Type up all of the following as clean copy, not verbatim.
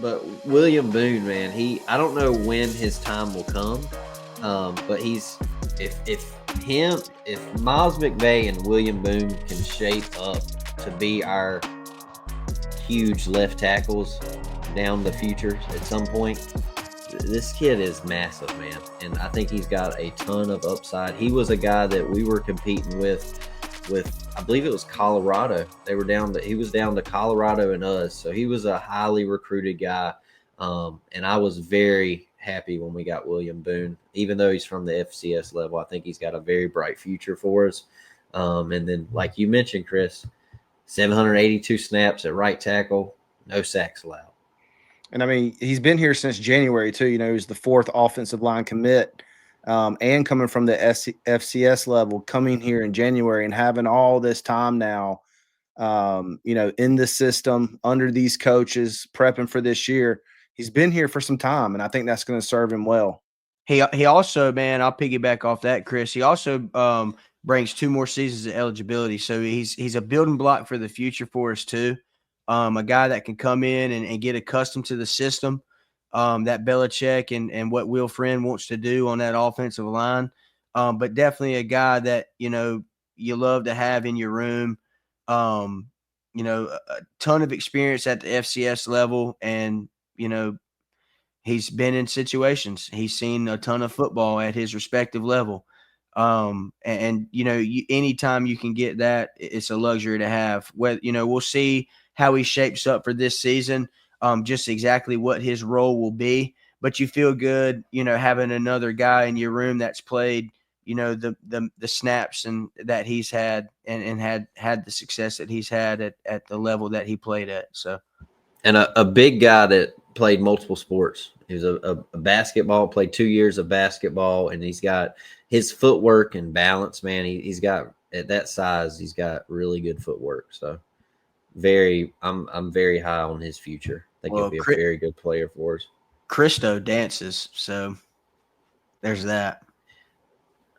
But William Boone, man, I don't know when his time will come, but if Miles McVay and William Boone can shape up to be our huge left tackles down the future at some point, this kid is massive, man, and I think he's got a ton of upside. He was a guy that we were competing with I believe it was Colorado. He was down to Colorado and us, so he was a highly recruited guy, and I was very happy when we got William Boone. Even though he's from the FCS level, I think he's got a very bright future for us. And then, like you mentioned, Chris, 782 snaps at right tackle, no sacks allowed. And I mean, he's been here since January too. You know, he's the fourth offensive line commit, and coming from the FCS level, coming here in January and having all this time now, you know, in the system under these coaches, prepping for this year. He's been here for some time, and I think that's going to serve him well. He also, man, I'll piggyback off that, Chris. He also brings 2 more seasons of eligibility, so he's a building block for the future for us too. A guy that can come in and get accustomed to the system that Belichick and what Will Friend wants to do on that offensive line. But definitely a guy that, you know, you love to have in your room. You know, a ton of experience at the FCS level, and, you know, he's been in situations. He's seen a ton of football at his respective level. And you know, anytime you can get that, it's a luxury to have. You know, we'll see how he shapes up for this season, just exactly what his role will be. But you feel good, you know, having another guy in your room that's played, you know, the snaps and that he's had and had the success that he's had at the level that he played at. So, and a big guy that played multiple sports. He was a basketball, played 2 years of basketball, and he's got his footwork and balance, man. He's got, at that size, he's got really good footwork. So I'm very high on his future. I think he'll be a very good player for us. Christo dances, so there's that.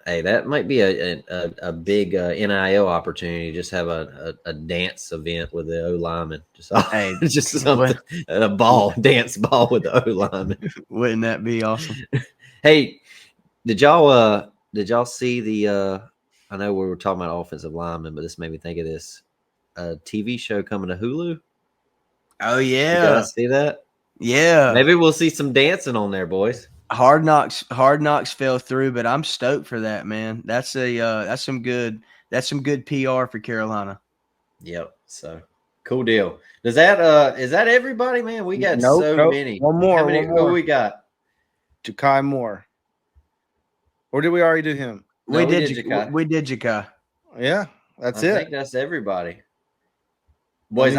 Hey, that might be a big NIL opportunity. Just have a dance event with the O lineman. Just something, a dance ball with the O lineman. Wouldn't that be awesome? Hey, did y'all see the? I know we were talking about offensive linemen, but this made me think of this TV show coming to Hulu. Oh yeah, you guys see that? Yeah, maybe we'll see some dancing on there, boys. Hard Knocks fell through, but I'm stoked for that, man. That's some good PR for Carolina. Yep. So cool deal. Is that everybody, man? We got many. One more. How many? Who we got? Ja'Kai Moore. Or did we already do him? No, we did Ja'Kai. We did Ja'Kai. Yeah, that's it. I think that's everybody. Boys,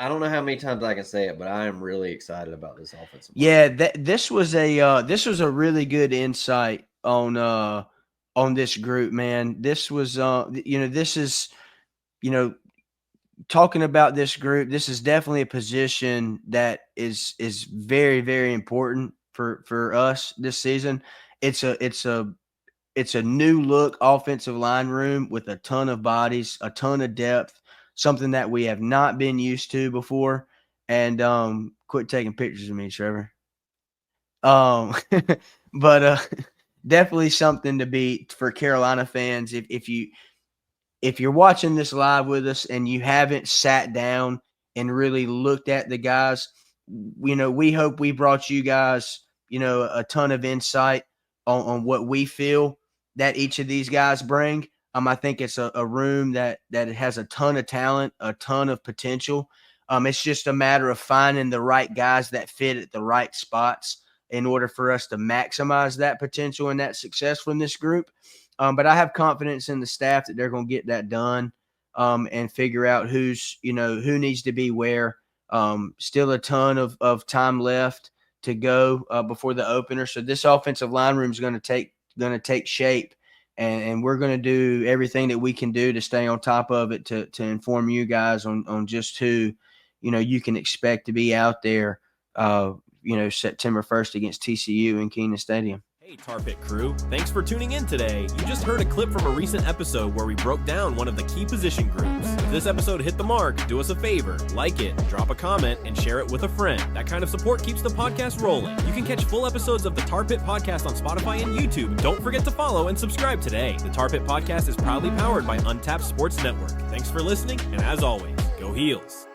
I don't know how many times I can say it, but I am really excited about this offensive line. Yeah, this was a really good insight on this group, man. This was this is, talking about this group. This is definitely a position that is very, very important for us this season. It's a new look offensive line room with a ton of bodies, a ton of depth. Something that we have not been used to before. And quit taking pictures of me, Trevor. But definitely something to beat for Carolina fans. If you're watching this live with us and you haven't sat down and really looked at the guys, we hope we brought you guys, a ton of insight on what we feel that each of these guys bring. I think it's a room that has a ton of talent, a ton of potential. It's just a matter of finding the right guys that fit at the right spots in order for us to maximize that potential and that success from this group. But I have confidence in the staff that they're going to get that done and figure out who needs to be where. Still a ton of time left to go before the opener. So this offensive line room is going to take shape. And we're going to do everything that we can do to stay on top of it to inform you guys on just who, you can expect to be out there, September 1st against TCU in Kenan Stadium. Hey Tar Pit crew, thanks for tuning in today. You just heard a clip from a recent episode where we broke down one of the key position groups. If this episode hit the mark, do us a favor, like it, drop a comment, and share it with a friend. That kind of support keeps the podcast rolling. You can catch full episodes of the Tar Pit Podcast on Spotify and YouTube. Don't forget to follow and subscribe today. The Tar Pit Podcast is proudly powered by Untapped Sports Network. Thanks for listening, and as always, go Heels.